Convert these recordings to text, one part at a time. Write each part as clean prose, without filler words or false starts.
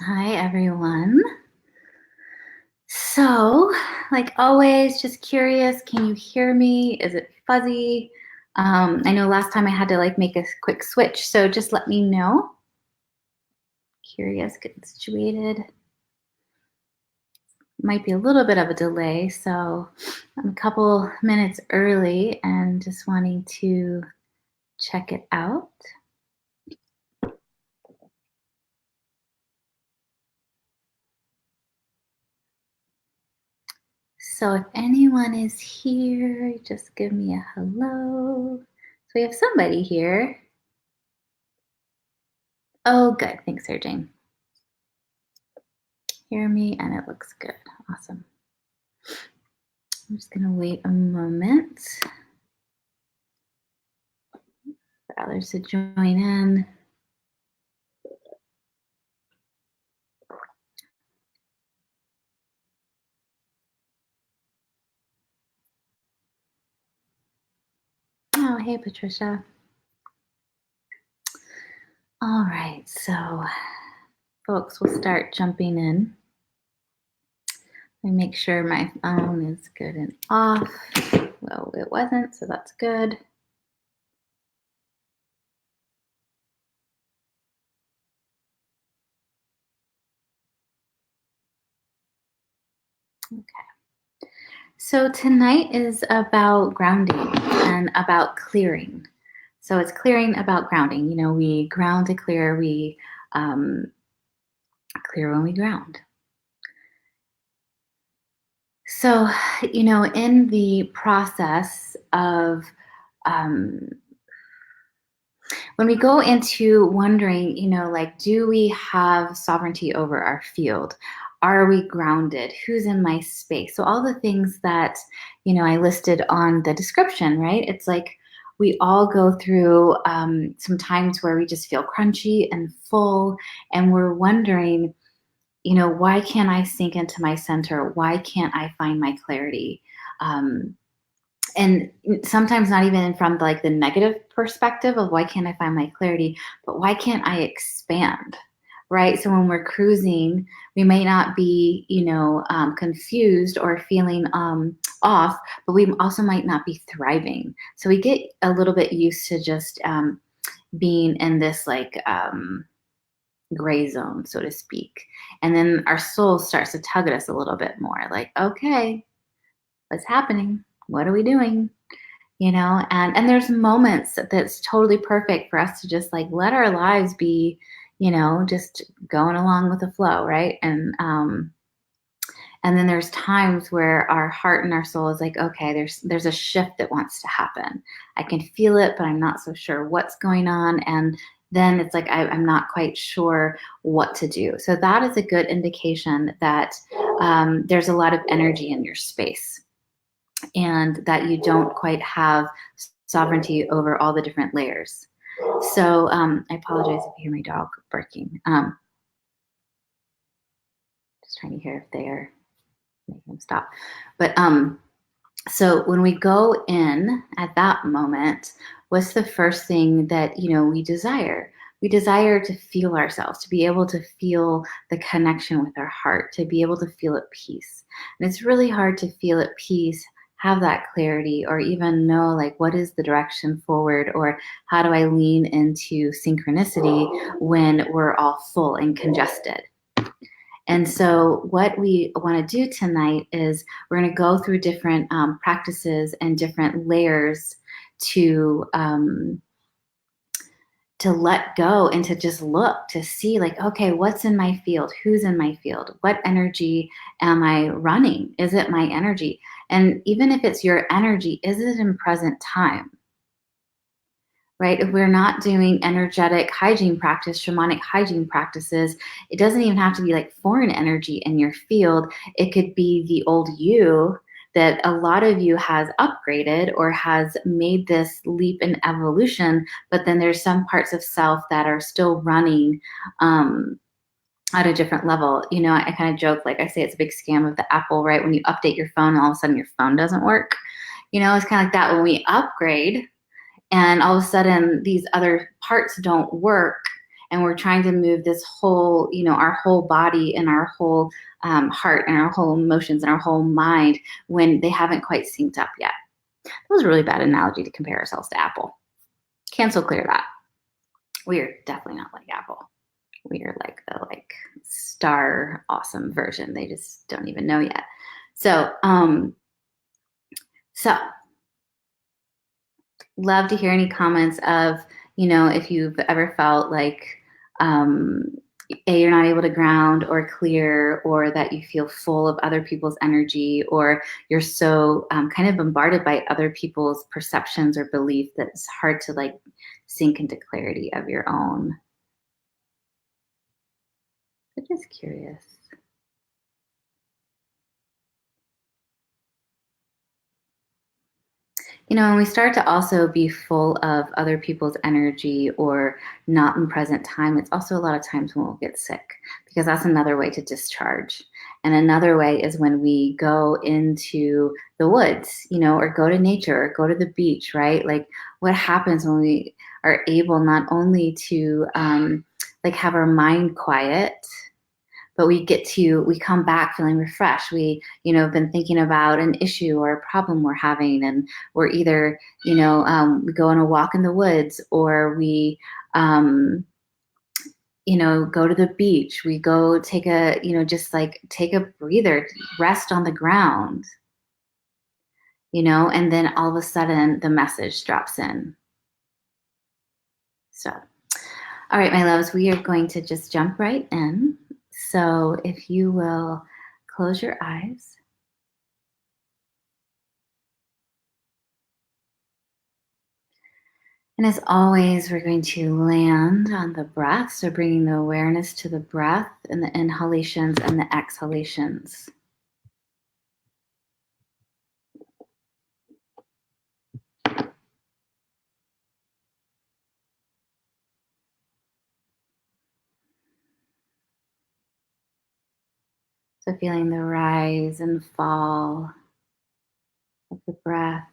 Hi, everyone. So, like always, just curious, can you hear me? Is it fuzzy? I know last time I had to like make a quick switch, so just let me know. Curious, getting situated. Might be a little bit of a delay, so I'm a couple minutes early and just wanting to check it out. So if anyone is here, just give me a hello. So we have somebody here. Oh, good. Thanks, Sarah Jane. Hear me and it looks good. Awesome. I'm just going to wait a moment for others to join in. Oh, hey, Patricia. All right, so folks, we'll start jumping in. Let me make sure my phone is good and off. Well, it wasn't, so that's good. Okay. So tonight is about grounding and about clearing. So it's clearing about grounding. You know, we ground to clear, we clear when we ground. So, you know, in the process of um, when we go into wondering, you know, like, do we have sovereignty over our field? Are we grounded? Who's in my space? So, all the things that, you know, I listed on the description, right? It's like we all go through some times where we just feel crunchy and full, and we're wondering, you know, why can't I sink into my center? Why can't I find my clarity? Um, and sometimes not even from like the negative perspective of why can't I find my clarity, but why can't I expand? Right. So when we're cruising, we may not be, you know, confused or feeling off, but we also might not be thriving. So we get a little bit used to just being in this like gray zone, so to speak. And then our soul starts to tug at us a little bit more like, okay, what's happening? What are we doing? You know, and there's moments that's totally perfect for us to just like let our lives be, you know, just going along with the flow, right? And then there's times where our heart and our soul is like, okay, there's a shift that wants to happen. I can feel it, but I'm not so sure what's going on. And then it's like I'm not quite sure what to do. So that is a good indication that there's a lot of energy in your space and that you don't quite have sovereignty over all the different layers. So I apologize if you hear my dog barking. Just trying to hear if they are making them stop. But so when we go in at that moment, what's the first thing that, you know, we desire? We desire to feel ourselves, to be able to feel the connection with our heart, to be able to feel at peace. And it's really hard to feel at peace, have that clarity, or even know like what is the direction forward, or how do I lean into synchronicity when we're all full and congested. And so, what we want to do tonight is we're going to go through different practices and different layers to um, to let go and to just look to see, like, okay, what's in my field? Who's in my field? What energy am I running? Is it my energy? And even if it's your energy, is it in present time? Right? If we're not doing energetic hygiene practice, shamanic hygiene practices, it doesn't even have to be like foreign energy in your field. It could be the old you that a lot of you has upgraded or has made this leap in evolution, but then there's some parts of self that are still running at a different level. You know, I kind of joke, like I say, it's a big scam of the Apple, right? When you update your phone, all of a sudden your phone doesn't work. You know, it's kind of like that when we upgrade and all of a sudden these other parts don't work and we're trying to move this whole, our whole body and our whole heart and our whole emotions and our whole mind when they haven't quite synced up yet. That was a really bad analogy to compare ourselves to Apple. Cancel clear that. We are definitely not like Apple. We are like the star awesome version. They just don't even know yet. So love to hear any comments of, if you've ever felt like you're not able to ground or clear, or that you feel full of other people's energy, or you're so kind of bombarded by other people's perceptions or belief that it's hard to sink into clarity of your own. I'm just curious. When we start to also be full of other people's energy or not in present time, it's also a lot of times when we'll get sick, because that's another way to discharge. And another way is when we go into the woods, or go to nature or go to the beach, right? Like, what happens when we are able not only to have our mind quiet, but we come back feeling refreshed. We, have been thinking about an issue or a problem we're having, and we're either, we go on a walk in the woods, or we, go to the beach. We go take a, take a breather, rest on the ground, and then all of a sudden the message drops in. So, all right, my loves, we are going to just jump right in. So if you will close your eyes. And as always, we're going to land on the breath. So bringing the awareness to the breath and the inhalations and the exhalations. So feeling the rise and fall of the breath.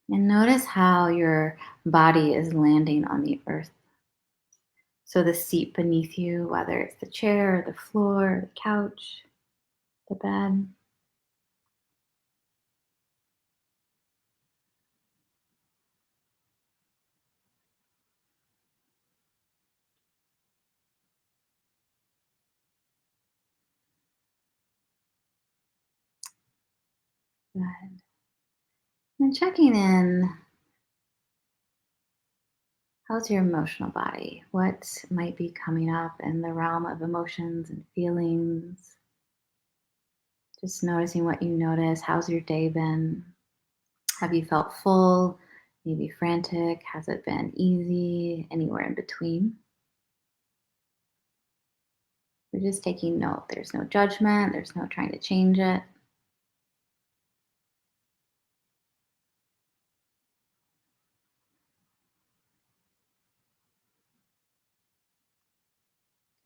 And notice how your body is landing on the earth. So the seat beneath you, whether it's the chair, or the floor, or the couch, the bed. Good. And checking in, how's your emotional body? What might be coming up in the realm of emotions and feelings? Just noticing what you notice. How's your day been? Have you felt full, maybe frantic? Has it been easy? Anywhere in between? We're just taking note. There's no judgment. There's no trying to change it.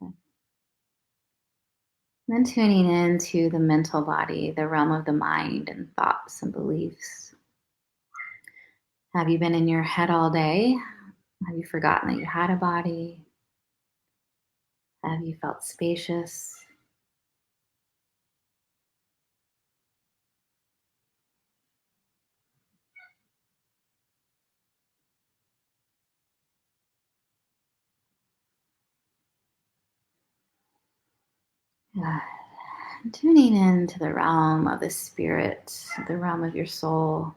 Okay. Then tuning into the mental body, the realm of the mind and thoughts and beliefs. Have you been in your head all day? Have you forgotten that you had a body? Have you felt spacious? Good. Tuning into the realm of the spirit, the realm of your soul.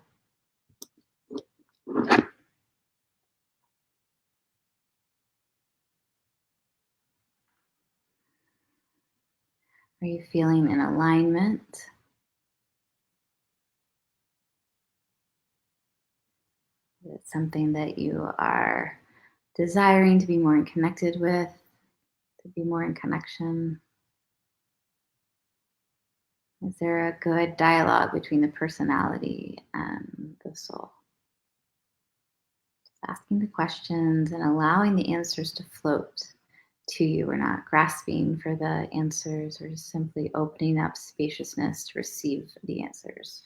Are you feeling in alignment? Is it something that you are desiring to be more connected with, to be more in connection? Is there a good dialogue between the personality and the soul? Just asking the questions and allowing the answers to float to you. We're not grasping for the answers. We're just simply opening up spaciousness to receive the answers.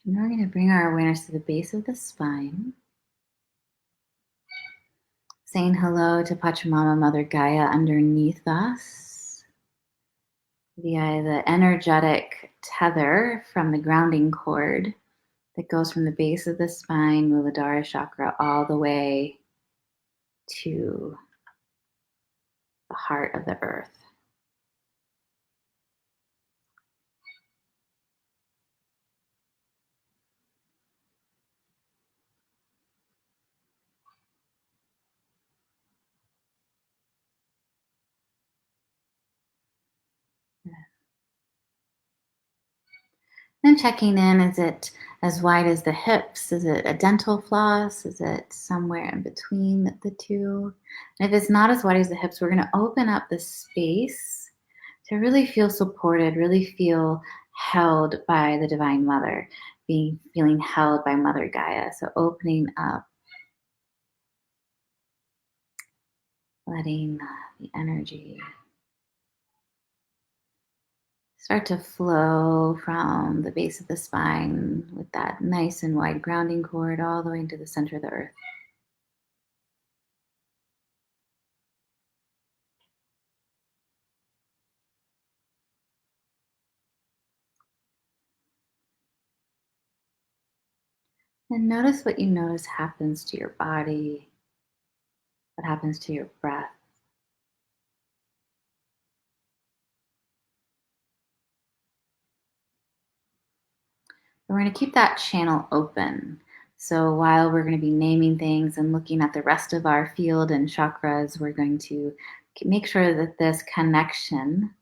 And we're going to bring our awareness to the base of the spine, saying hello to Pachamama, Mother Gaia underneath us via the energetic tether from the grounding cord that goes from the base of the spine, Muladhara chakra, all the way to the heart of the earth. Then checking in, is it as wide as the hips? Is it a dental floss? Is it somewhere in between the two? And if it's not as wide as the hips, we're going to open up the space to really feel supported, really feel held by the Divine Mother, feeling held by Mother Gaia. So opening up, letting the energy start to flow from the base of the spine with that nice and wide grounding cord all the way into the center of the earth. And notice what you notice happens to your body, what happens to your breath. And we're going to keep that channel open. So while we're going to be naming things and looking at the rest of our field and chakras, we're going to make sure that this connection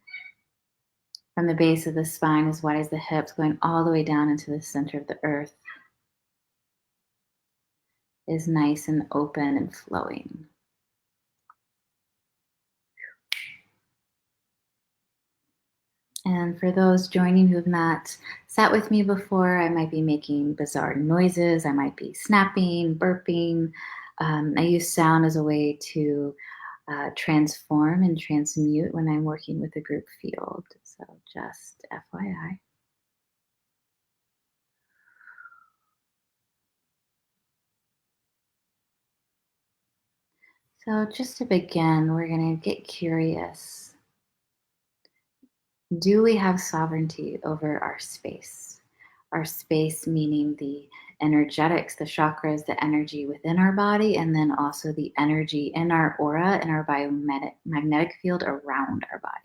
from the base of the spine as wide as the hips, going all the way down into the center of the earth, is nice and open and flowing. And for those joining who have not sat with me before, I might be making bizarre noises. I might be snapping, burping. I use sound as a way to transform and transmute when I'm working with a group field. So just FYI. So just to begin, we're going to get curious. Do we have sovereignty over our space? Our space meaning the energetics, the chakras, the energy within our body, and then also the energy in our aura and our biomagnetic field around our body.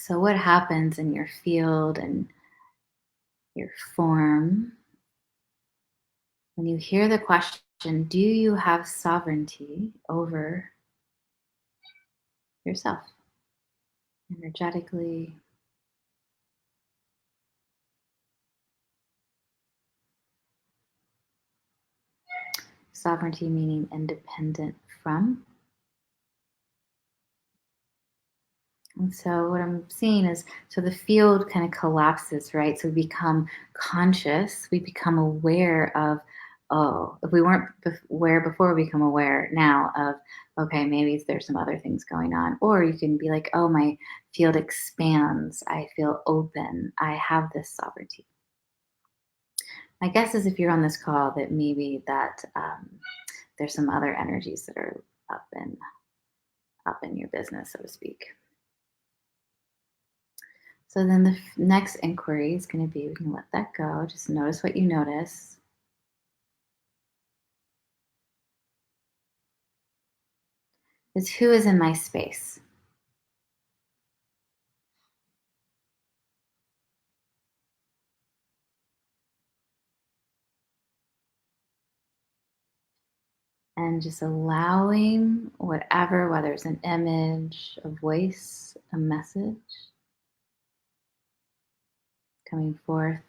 So what happens in your field and your form when you hear the question, do you have sovereignty over yourself energetically? Sovereignty meaning independent from. And so what I'm seeing is, so the field kind of collapses, right? So we become conscious, we become aware of, oh, if we weren't aware before, we become aware now of, okay, maybe there's some other things going on. Or you can be like, oh, my field expands, I feel open, I have this sovereignty. My guess is if you're on this call that maybe that there's some other energies that are up in your business, so to speak. So then the next inquiry is going to be, we can let that go. Just notice what you notice. Is who is in my space? And just allowing whatever, whether it's an image, a voice, a message coming forth.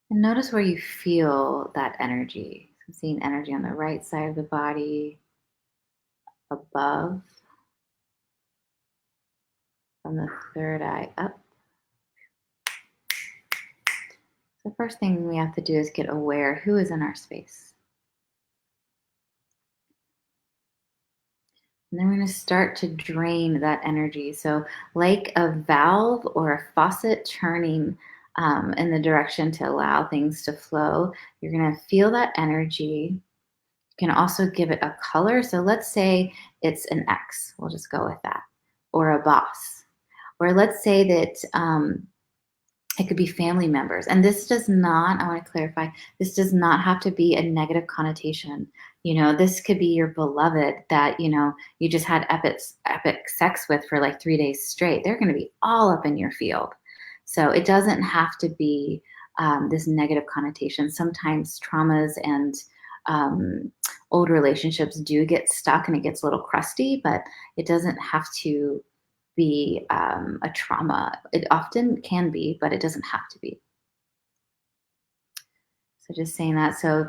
And notice where you feel that energy. I'm seeing energy on the right side of the body, above, from the third eye up. The first thing we have to do is get aware who is in our space. And then we're going to start to drain that energy. So, like a valve or a faucet turning in the direction to allow things to flow, you're going to feel that energy. You can also give it a color. So, let's say it's an X. We'll just go with that. Or a boss. Or let's say that it could be family members. And this does not, I want to clarify, this does not have to be a negative connotation. This could be your beloved that, you just had epic sex with for like 3 days straight. They're going to be all up in your field. So it doesn't have to be this negative connotation. Sometimes traumas and old relationships do get stuck and it gets a little crusty, but it doesn't have to be a trauma. It often can be, but it doesn't have to be. So just saying that. So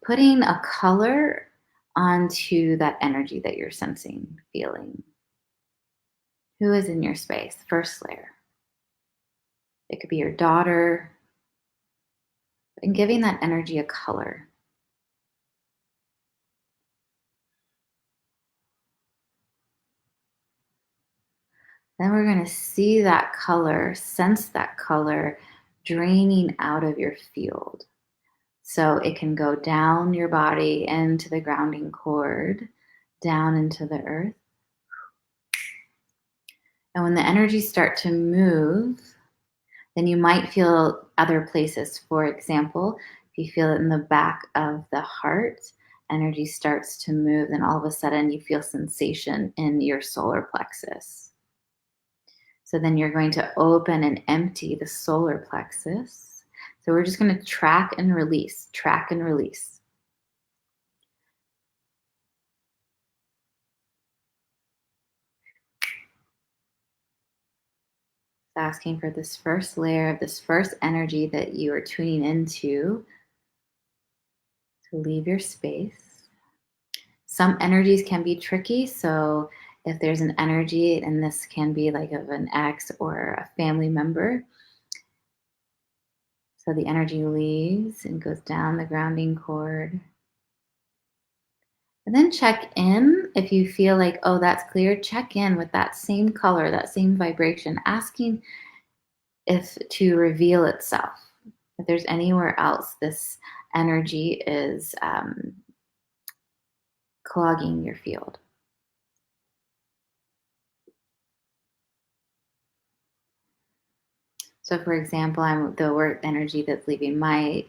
putting a color onto that energy that you're sensing, feeling. Who is in your space? First layer. It could be your daughter. And giving that energy a color. Then we're going to see that color, sense that color draining out of your field. So it can go down your body into the grounding cord, down into the earth. And when the energies start to move, then you might feel other places. For example, if you feel it in the back of the heart, energy starts to move, then all of a sudden you feel sensation in your solar plexus. So then you're going to open and empty the solar plexus. So we're just going to track and release, track and release. Asking for this first layer of this first energy that you are tuning into to leave your space. Some energies can be tricky. So if there's an energy, and this can be like of an ex or a family member, so the energy leaves and goes down the grounding cord. And then check in if you feel like, oh, that's clear. Check in with that same color, that same vibration, asking if to reveal itself. If there's anywhere else this energy is clogging your field. So, for example, I'm the word energy that's leaving my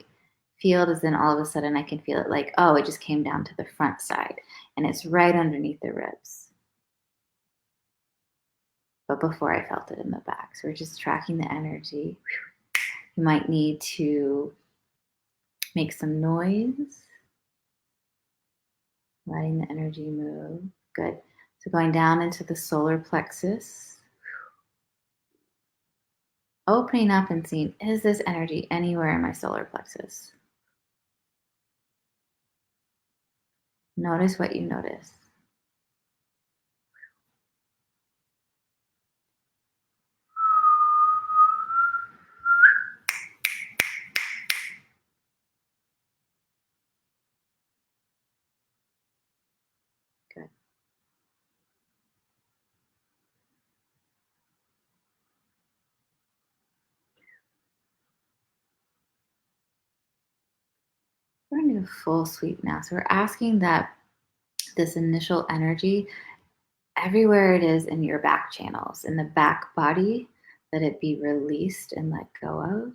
field is then all of a sudden I can feel it like, oh, it just came down to the front side and it's right underneath the ribs. But before I felt it in the back. So we're just tracking the energy. You might need to make some noise, letting the energy move. Good. So going down into the solar plexus, opening up and seeing, is this energy anywhere in my solar plexus? Notice what you notice. Good. We're going to do a full sweep now. So we're asking that this initial energy, everywhere it is in your back channels, in the back body, that it be released and let go of.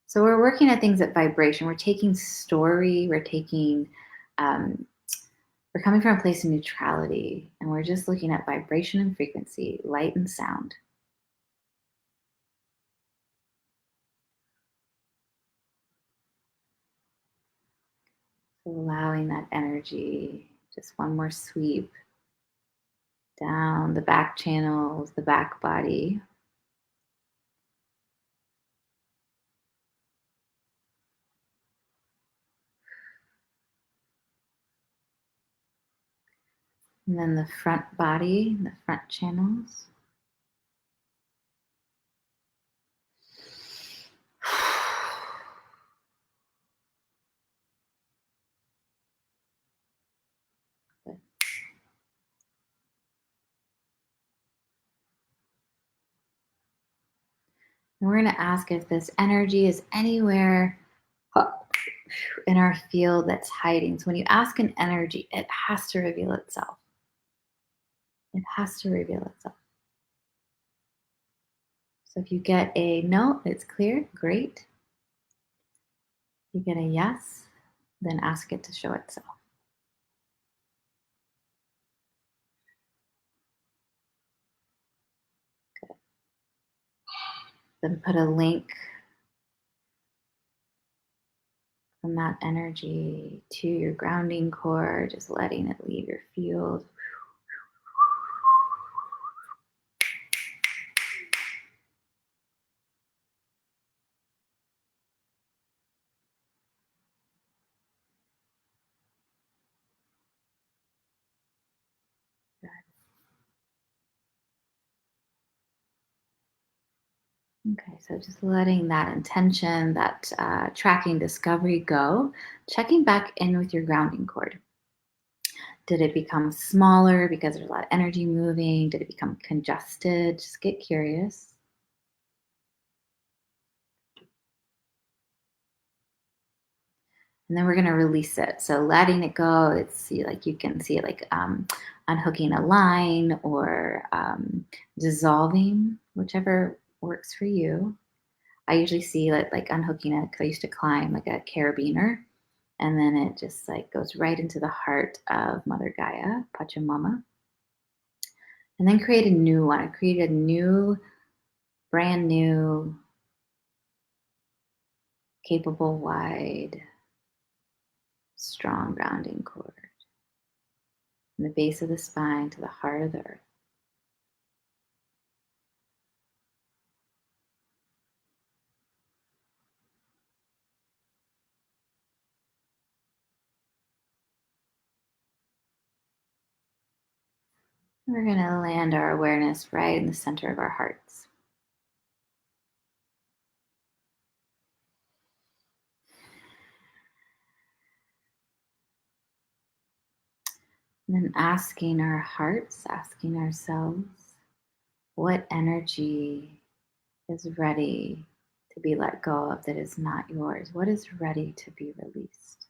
So we're working at things at vibration. We're taking story, we're coming from a place of neutrality, and we're just looking at vibration and frequency, light and sound. So allowing that energy, just one more sweep down the back channels, the back body. And then the front body, the front channels. Good. And we're going to ask if this energy is anywhere in our field that's hiding. So when you ask an energy, it has to reveal itself. It has to reveal itself. So if you get a no, it's clear, great. If you get a yes, then ask it to show itself. Good. Then put a link from that energy to your grounding core, just letting it leave your field. Okay, so just letting that intention, that tracking discovery go, checking back in with your grounding cord. Did it become smaller because there's a lot of energy moving? Did it become congested? Just get curious. And then we're going to release it. So letting it go, it's like you can see it like unhooking a line or dissolving, whichever works for you. I usually see it like unhooking it because I used to climb like a carabiner, and then it just like goes right into the heart of Mother Gaia, Pachamama. And then create a new one. I create a new, brand new, capable, wide, strong grounding cord. From the base of the spine to the heart of the earth. We're going to land our awareness right in the center of our hearts. And then asking our hearts, asking ourselves, what energy is ready to be let go of that is not yours? What is ready to be released?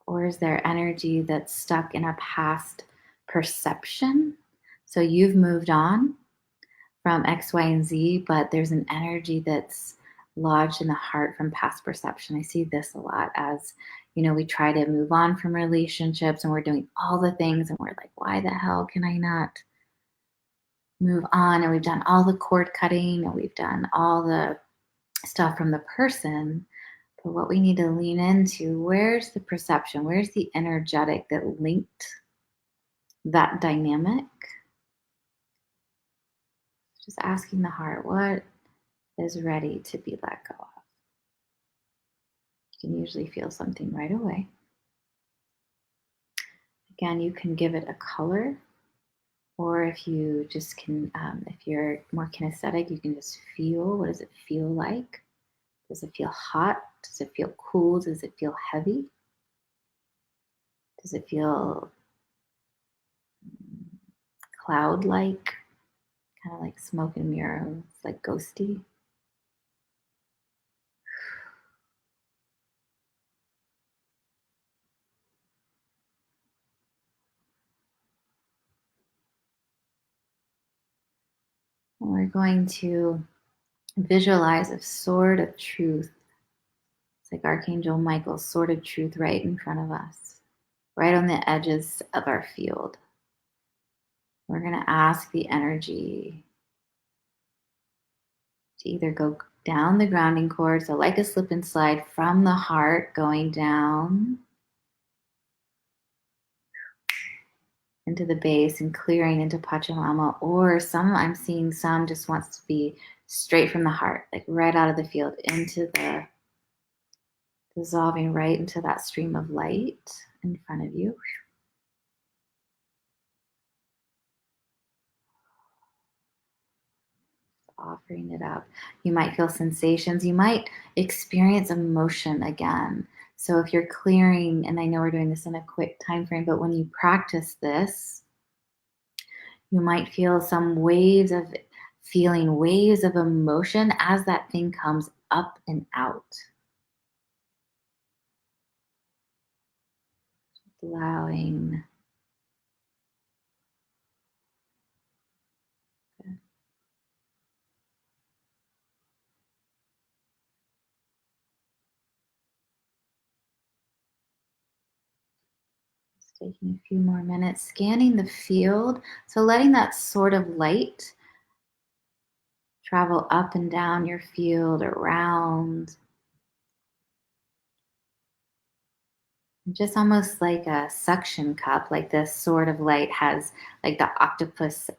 Or is there energy that's stuck in a past perception? So you've moved on from X, Y, and Z, but there's an energy that's lodged in the heart from past perception. I see this a lot as, we try to move on from relationships and we're doing all the things and we're like, why the hell can I not move on? And we've done all the cord cutting and we've done all the stuff from the person. But what we need to lean into, where's the perception? Where's the energetic that linked that dynamic? Just asking the heart, what is ready to be let go of? You can usually feel something right away. Again, you can give it a color, or if you just can, if you're more kinesthetic, you can just feel, what does it feel like? Does it feel hot? Does it feel cool? Does it feel heavy? Does it feel cloud-like, kind of like smoke and mirrors, like ghosty? And we're going to visualize a sword of truth. It's like Archangel Michael's sword of truth right in front of us, right on the edges of our field. We're going to ask the energy to either go down the grounding cord, so like a slip and slide from the heart going down into the base and clearing into Pachamama, or I'm seeing some just wants to be straight from the heart, like right out of the field into the, dissolving right into that stream of light in front of you. Offering it up. You might feel sensations. You might experience emotion again. So if you're clearing, and I know we're doing this in a quick time frame, but when you practice this, you might feel some waves of feeling waves of emotion as that thing comes up and out. Allowing, just taking a few more minutes, scanning the field. So letting that sort of light travel up and down your field, around, just almost like a suction cup. Like this sort of light has like the octopus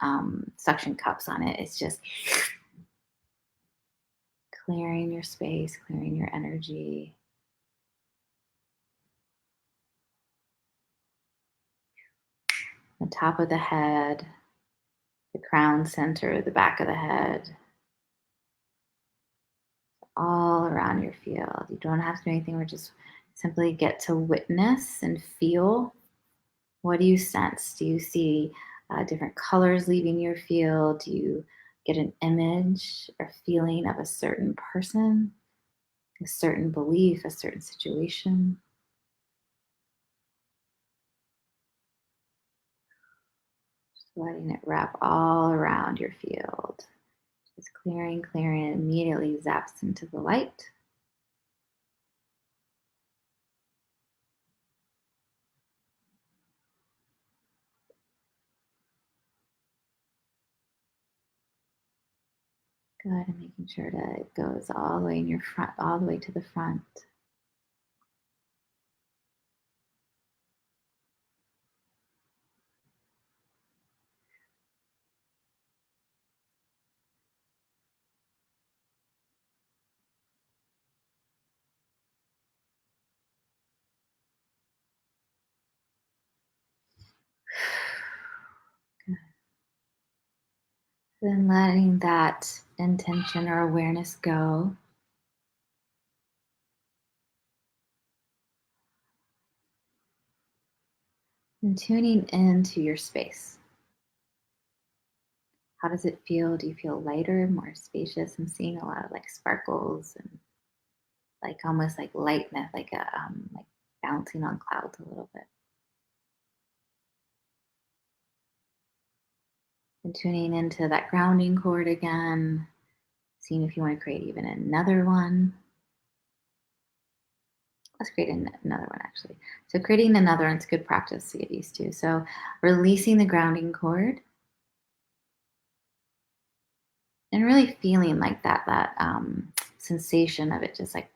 suction cups on it. It's just clearing your space, clearing your energy. The top of the head, the crown center, the back of the head, all around your field. You don't have to do anything. We're just simply get to witness and feel. What do you sense? Do you see different colors leaving your field? Do you get an image or feeling of a certain person, a certain belief, a certain situation? Just letting it wrap all around your field. Just clearing, clearing, and immediately zaps into the light. Good, and making sure that it goes all the way in your front, all the way to the front. Good. Then letting that intention or awareness go. And tuning into your space. How does it feel? Do you feel lighter, more spacious? I'm seeing a lot of like sparkles and like almost like lightness, like bouncing on clouds a little bit. And tuning into that grounding cord again, seeing if you want to create even another one. Let's create another one actually. So creating another one's good practice to get used to. So releasing the grounding cord and really feeling like that sensation of it, just like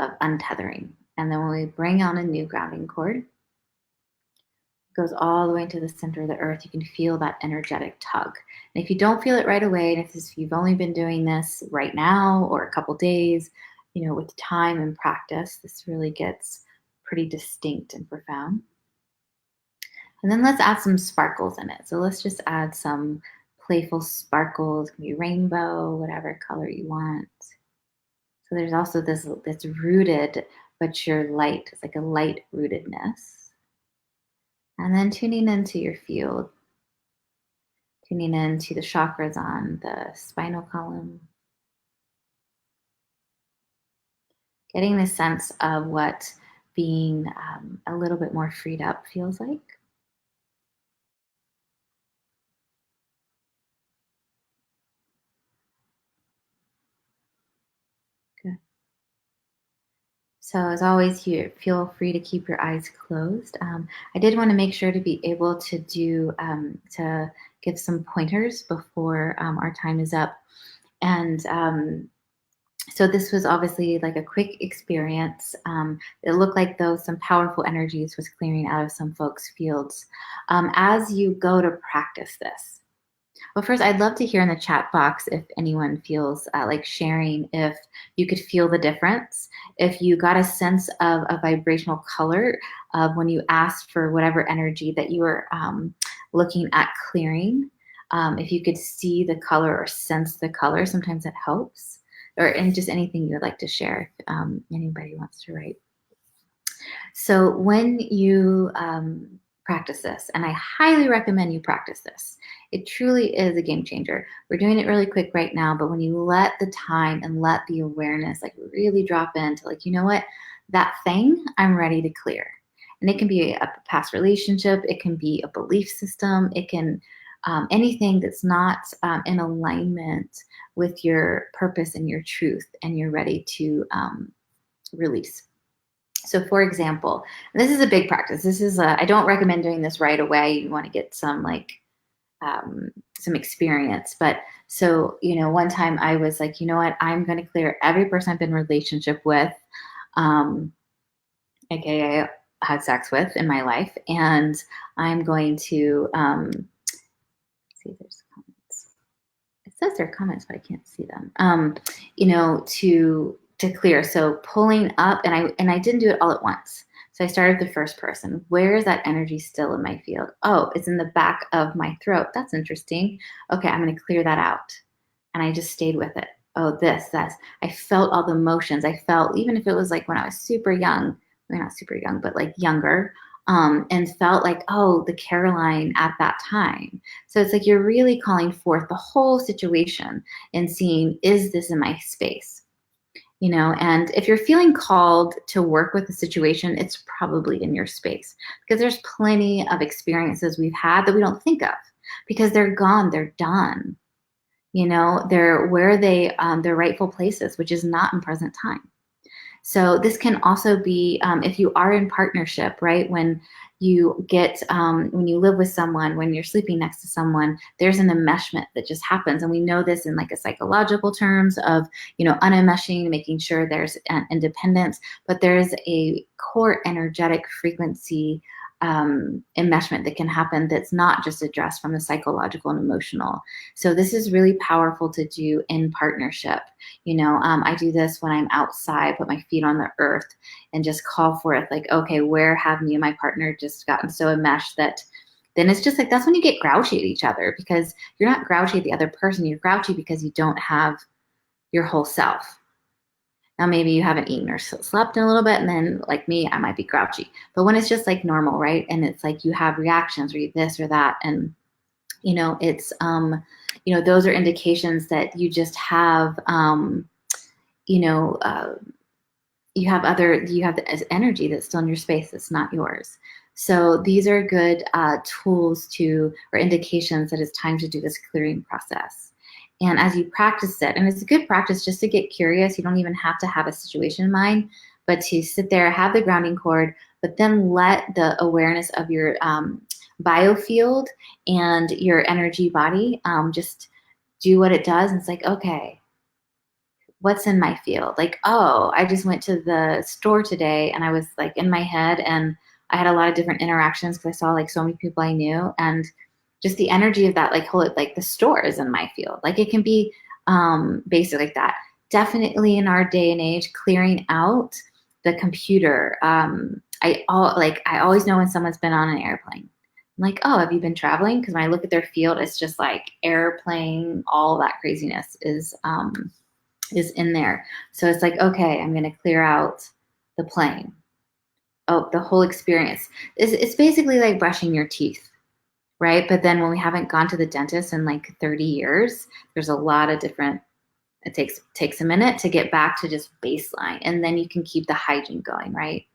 of untethering. And then when we bring on a new grounding cord, it goes all the way into the center of the earth. You can feel that energetic tug. And if you don't feel it right away, and if you've only been doing this right now or a couple days, with time and practice, this really gets pretty distinct and profound. And then let's add some sparkles in it. So let's just add some playful sparkles. It can be rainbow, whatever color you want. So there's also this that's rooted, but you're light. It's like a light rootedness. And then tuning into your field, tuning into the chakras on the spinal column, getting the sense of what being a little bit more freed up feels like. Good. So as always, you feel free to keep your eyes closed. I did want to make sure to be able to to give some pointers before our time is up. And so this was obviously like a quick experience. It looked like though some powerful energies was clearing out of some folks' fields. As you go to practice this, well, first, I'd love to hear in the chat box if anyone feels like sharing, if you could feel the difference, if you got a sense of a vibrational color of when you asked for whatever energy that you were looking at clearing, if you could see the color or sense the color, sometimes that helps, or and just anything you would like to share if anybody wants to write. So when you practice this, and I highly recommend you practice this, It truly is a game changer. We're doing it really quick right now, but when you let the time and let the awareness like really drop into like, you know what, that thing I'm ready to clear. And it can be a past relationship, it can be a belief system, it can anything that's not in alignment with your purpose and your truth, and you're ready to release. So, for example, and this is a big practice. I don't recommend doing this right away. You want to get some experience. But so, one time I was like, you know what, I'm going to clear every person I've been in a relationship with, aka had sex with in my life, and I'm going to see if there's comments. It says there are comments, but I can't see them. To clear. So pulling up, and I didn't do it all at once. So I started with the first person. Where is that energy still in my field? Oh, it's in the back of my throat. That's interesting. Okay, I'm going to clear that out. And I just stayed with it. Oh, I felt all the emotions. I felt, even if it was like when I was super young, well, not super young, but like younger, and felt like, oh, the Caroline at that time. So it's like you're really calling forth the whole situation and seeing, is this in my space? And if you're feeling called to work with a situation, it's probably in your space, because there's plenty of experiences we've had that we don't think of because they're gone, they're done. They're where their rightful places, which is not in present time. So this can also be if you are in partnership, right? When you live with someone, when you're sleeping next to someone, there's an enmeshment that just happens. And we know this in like a psychological terms of, unenmeshing, making sure there's an independence, but there's a core energetic frequency enmeshment that can happen that's not just addressed from the psychological and emotional. So this is really powerful to do in partnership. I do this when I'm outside, put my feet on the earth and just call for it, like, okay, where have me and my partner just gotten so enmeshed that then it's just like, that's when you get grouchy at each other, because you're not grouchy at the other person. You're grouchy because you don't have your whole self. Now, maybe you haven't eaten or slept in a little bit, and then like me, I might be grouchy. But when it's just like normal, right? And it's like you have reactions or you this or that. And, it's, those are indications that you just have, you have the energy that's still in your space that's not yours. So these are good tools or indications that it's time to do this clearing process. And as you practice it, and it's a good practice just to get curious, you don't even have to have a situation in mind, but to sit there, have the grounding cord, but then let the awareness of your biofield and your energy body just do what it does. And it's like, okay, what's in my field? Like, oh, I just went to the store today and I was like in my head and I had a lot of different interactions because I saw like so many people I knew, and just the energy of that, like, hold it, like the store is in my field. Like it can be basic like that. Definitely in our day and age, clearing out the computer. I always know when someone's been on an airplane. I'm like, oh, have you been traveling? Because when I look at their field, it's just like airplane, all that craziness is in there. So it's like, okay, I'm going to clear out the plane. Oh, the whole experience. It's basically like brushing your teeth, right? But then when we haven't gone to the dentist in like 30 years, there's a lot of different, it takes a minute to get back to just baseline, and then you can keep the hygiene going, right?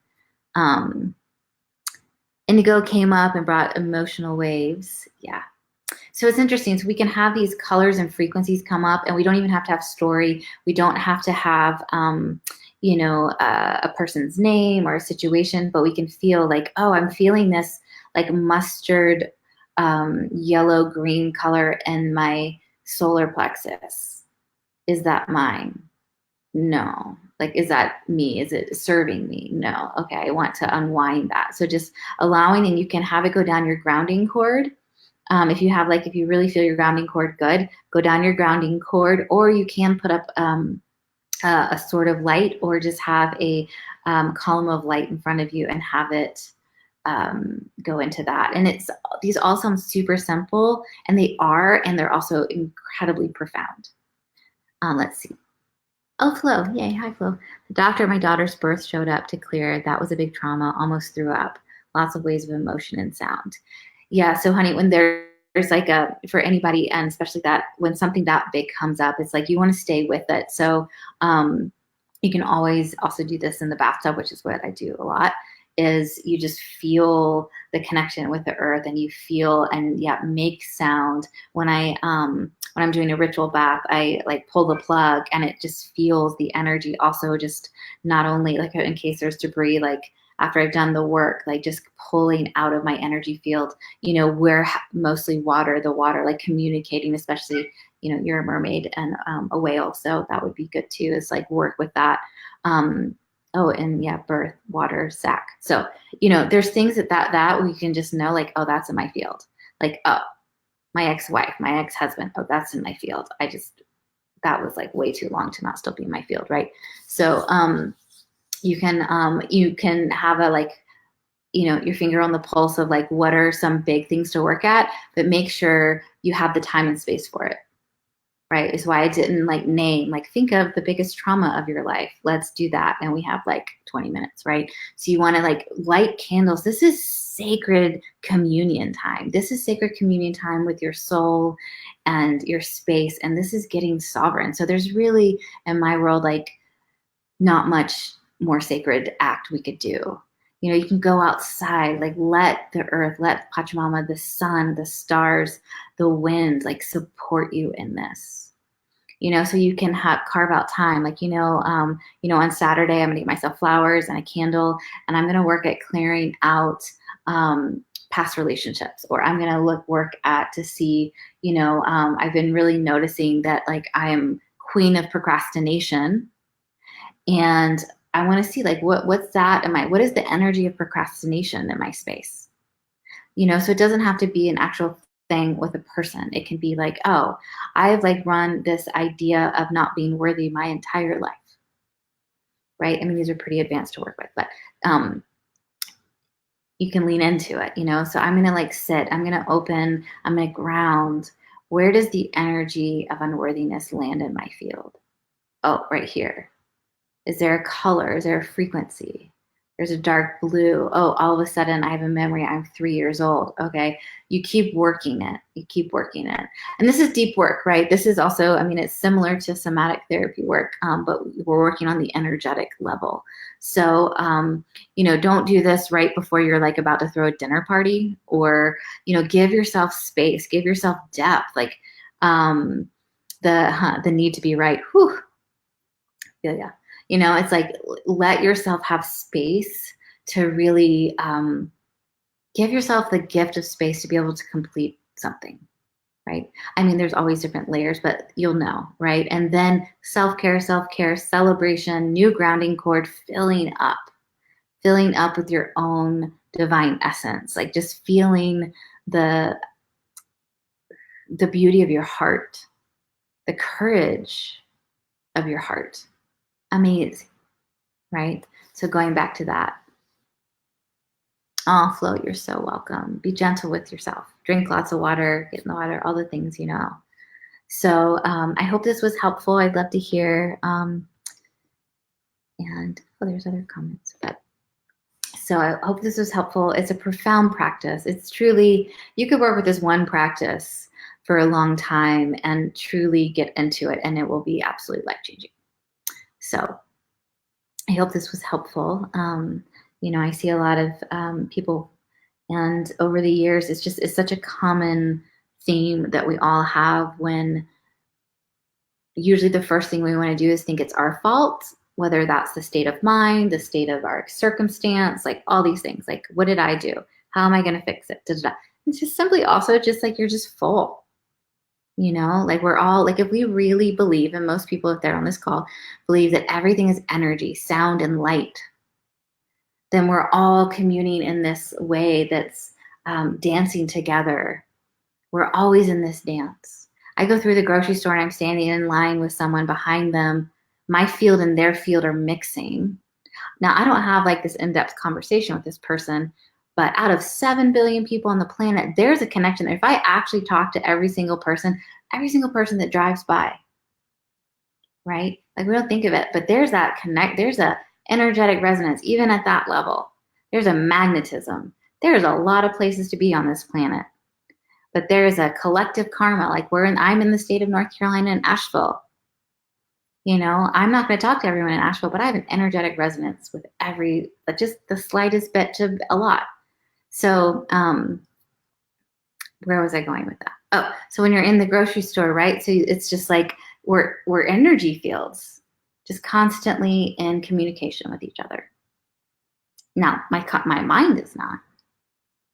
Indigo came up and brought emotional waves. Yeah. So it's interesting. So we can have these colors and frequencies come up, and we don't even have to have story. We don't have to have, a person's name or a situation, but we can feel like, oh, I'm feeling this like mustard, yellow, green color in my solar plexus. Is that mine? No. Like, is that me? Is it serving me? No. Okay. I want to unwind that. So just allowing, and you can have it go down your grounding cord. If you really feel your grounding cord good, go down your grounding cord, or you can put up a sort of light, or just have a column of light in front of you and have it go into that. And these all sound super simple, and they're also incredibly profound. Let's see. Oh, Flo. Yay. Hi, Flo. The doctor at my daughter's birth showed up to clear. That was a big trauma. Almost threw up. Lots of waves of emotion and sound. Yeah. So, honey, when there's there's like for anybody, and especially that when something that big comes up, it's like you want to stay with it. So you can always also do this in the bathtub, which is what I do a lot, is you just feel the connection with the earth, and you feel, and yeah, make sound. When I'm doing a ritual bath, I like pull the plug, and it just feels the energy also, just not only like in case there's debris, like after I've done the work, like just pulling out of my energy field, where mostly water, the water, like communicating, especially, you're a mermaid and a whale. So that would be good too, is like work with that. Oh, and yeah, birth, water, sac. So, there's things that we can just know, like, oh, that's in my field. Like, oh, my ex-wife, my ex-husband, oh, that's in my field. That was like way too long to not still be in my field, right? So you can have a like, your finger on the pulse of like, what are some big things to work at, but make sure you have the time and space for it. Right, is why I didn't like name, like think of the biggest trauma of your life. Let's do that. And we have like 20 minutes, right? So you want to like light candles. This is sacred communion time. This is sacred communion time with your soul and your space. And this is getting sovereign. So there's really, in my world, like not much more sacred act we could do. You can go outside, like let the earth, let Pachamama, the sun, the stars, the wind, like support you in this. So you can carve out time, like, on Saturday, I'm gonna get myself flowers and a candle, and I'm gonna work at clearing out past relationships, or I'm gonna work at to see, I've been really noticing that like I am queen of procrastination, and I want to see like what's that what is the energy of procrastination in my space? So it doesn't have to be an actual thing with a person. It can be like, oh, I've like run this idea of not being worthy my entire life. Right? I mean, these are pretty advanced to work with, but you can lean into it, So I'm gonna like sit, I'm gonna open, I'm gonna ground. Where does the energy of unworthiness land in my field? Oh, right here. Is there a color? Is there a frequency? There's a dark blue. Oh, all of a sudden I have a memory. I'm 3 years old. Okay. You keep working it. You keep working it. And this is deep work, right? This is also, I mean, it's similar to somatic therapy work, but we're working on the energetic level. So, don't do this right before you're like about to throw a dinner party, or, give yourself space, give yourself depth, like the need to be right. Whew. Yeah. It's like, let yourself have space to really give yourself the gift of space to be able to complete something, right? I mean, there's always different layers, but you'll know, right? And then self-care, celebration, new grounding cord, filling up with your own divine essence, like just feeling the beauty of your heart, the courage of your heart. Amazing. Right? So going back to that. Oh, Flo, you're so welcome. Be gentle with yourself. Drink lots of water, get in the water, all the things you know. So I hope this was helpful. I'd love to hear. And there's other comments. But so I hope this was helpful. It's a profound practice. It's truly, you could work with this one practice for a long time and truly get into it, and it will be absolutely life-changing. So I hope this was helpful. I see a lot of people, and over the years, it's such a common theme that we all have, when usually the first thing we want to do is think it's our fault, whether that's the state of mind, the state of our circumstance, like all these things, like, what did I do? How am I going to fix it? Da-da-da. It's just simply also just like, you're just full. Like we're all, like, if we really believe, and most people, if they're on this call, believe that everything is energy, sound, and light, then we're all communing in this way that's dancing together. We're always in this dance. I go through the grocery store and I'm standing in line with someone behind them. My field and their field are mixing. Now, I don't have like this in-depth conversation with this person, but out of 7 billion people on the planet, there's a connection there. If I actually talk to every single person that drives by, right? Like, we don't think of it, but there's that there's a energetic resonance, even at that level. There's a magnetism. There's a lot of places to be on this planet. but there is a collective karma. Like I'm in the state of North Carolina in Asheville. You know, I'm not going to talk to everyone in Asheville, but I have an energetic resonance with just the slightest bit to a lot. So, where was I going with that? Oh, so when you're in the grocery store, right? So it's just like we're energy fields, just constantly in communication with each other. Now, my mind is not,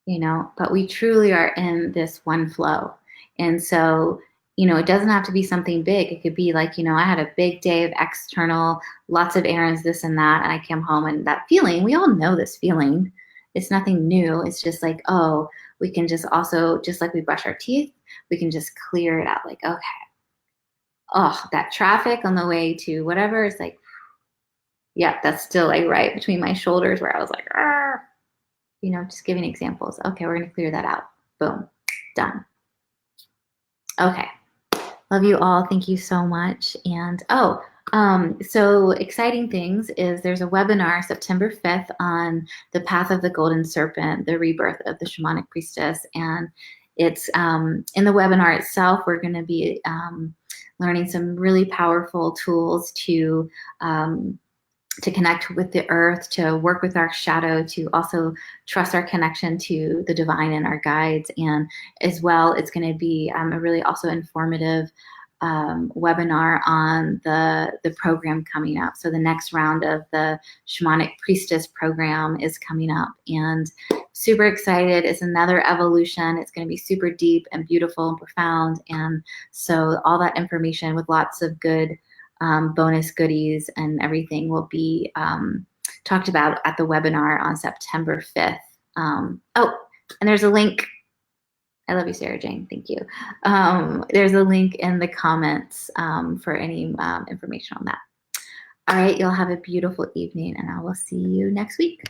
you know, but we truly are in this one flow. And so, you know, it doesn't have to be something big. It could be like, you know, I had a big day of external, lots of errands, this and that, and I came home and that feeling, we all know this feeling. It's nothing new. It's just like, oh, we can just also, just like we brush our teeth, we can just clear it out. Like, okay, oh, that traffic on the way to whatever is like, yeah, that's still like right between my shoulders where I was like, argh. You know, just giving examples. Okay, we're going to clear that out. Boom, done. Okay. Love you all. Thank you so much. And so exciting things is there's a webinar September 5th on the path of the golden serpent, the rebirth of the shamanic priestess. And it's in the webinar itself, we're going to be learning some really powerful tools to connect with the earth, to work with our shadow, to also trust our connection to the divine and our guides. And as well, it's going to be a really also informative webinar on the program coming up. So the next round of the Shamanic Priestess program is coming up, and super excited. It's another evolution. It's going to be super deep and beautiful and profound. And so all that information with lots of good bonus goodies and everything will be talked about at the webinar on September 5th. Oh, and there's a link. I love you, Sarah Jane. Thank you. There's a link in the comments for any information on that. All right, you'll have a beautiful evening, and I will see you next week.